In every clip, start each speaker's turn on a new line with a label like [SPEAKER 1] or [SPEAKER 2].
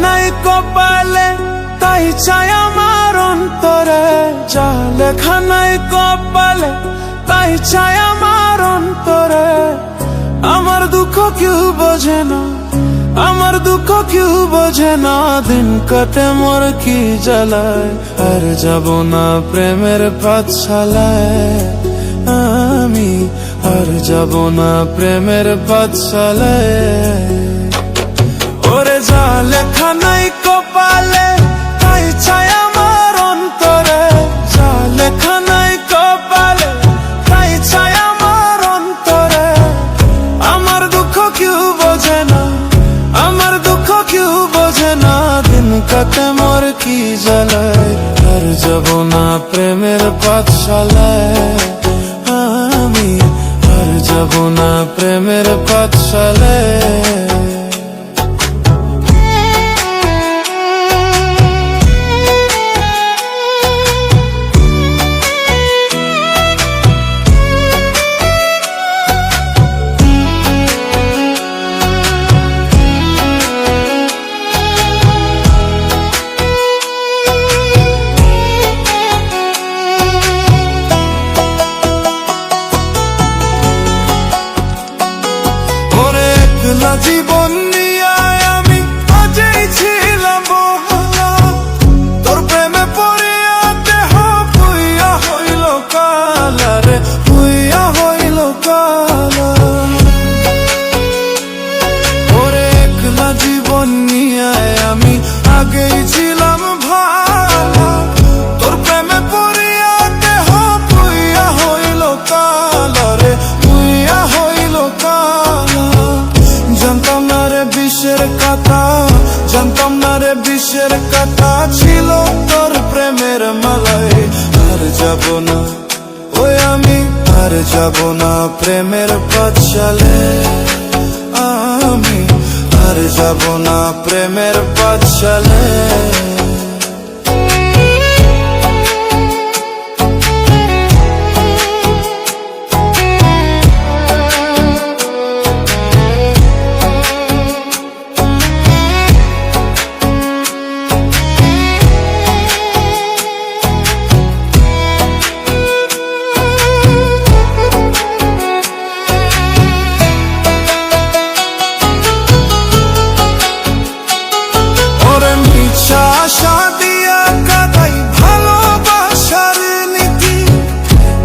[SPEAKER 1] নাই কপালে তাই চাই আমার অন্তরে, যা লেখা নাই কপালে তাই চাই আমার অন্তরে। আমার দুঃখ কেউ বোঝে না, আমার দুঃখ কেউ বোঝে না, দিন কাটে মোর কি জ্বালায়। আর যাব না প্রেমের পাঠশালায় আমি, আর যাব না প্রেমের পাঠশালায়। ওরে যা লেখা নাই কপালে তাই চাই আমার অন্তরে, যা লেখা নাই কপালে তাই চাই আমার অন্তরে। আমার দুঃখ কেউ বোঝে না, আমার দুঃখ কেউ বোঝে না, দিন কাটে মোর কি জ্বালায়। আর যাব না প্রেমের পাঠশালায় আমি, আর যাব না প্রেমের পাঠশালায়। জীবন নিয়ে আমি আজই ছিলাম বহলা, তোর প্রেমে পড়িয়া দেহ পুইয়া হইল কালা রে, পুইয়া হইল কালা। ওরে একলা জীবন নিয়ে আমি আগেই ছিলাম ভালা, তোর প্রেমে পড়িয়া দেহ পুইয়া হইল কালা রে, পুইয়া হইল কালা। জানতাম না রে বিষের কথা, জানতাম না রে বিষের কথা ছিল তোর প্রেমের মালায়। আর যাব না ওই আমি, আর যাব না প্রেমের পাঠশালায় আমি, আর যাব না প্রেমের পাঠশালায়। আশা দিয়া কাদাই ভালোবাসার নীতি,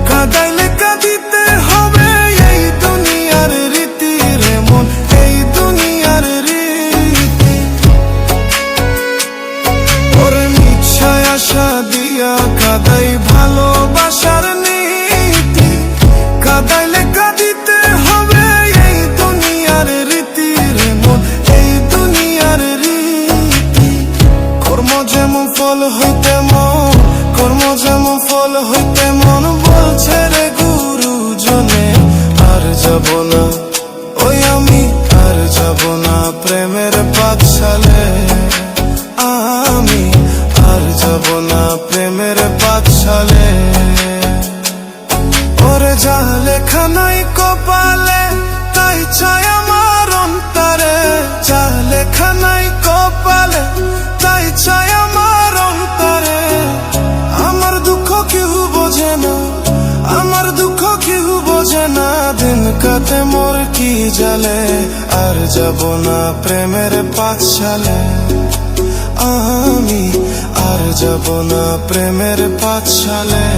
[SPEAKER 1] কাদাইলে কাঁদিতে হবে এই দুনিয়ার রীতি রে মন, এই দুনিয়ার রীতি। ওরে মিছায় আশা দিয়া কাদাই ভালোবাসার নীতি, কাদাইলে কাঁদিতে হবে এই দুনিয়ার রীতি রে মন, এই দুনিয়ার রীতি। কর্ম যেমন ফল হইতে মন, কর্ম যেমন ফল হইতে মন বলছে রে গুরুজনে। আর যাব না ওই আমি, আর যাব না প্রেমের পাঠশালায় আমি, আর যাব না প্রেমের পাঠশালায়। ওরে যা লেখা নাই কপালে তাই চাই আমার অন্তরে, যা লেখা নাই কপালে তাই চাই আমার অন্তরে। আমার দুঃখ কেউ বোঝে না, আমার দুঃখ কেউ বোঝে না, দিন কাটে মোর কি জ্বালে। আর যাব না প্রেমের পাঠশালায় আমি, আর যাব না প্রেমের পাঠশালায়।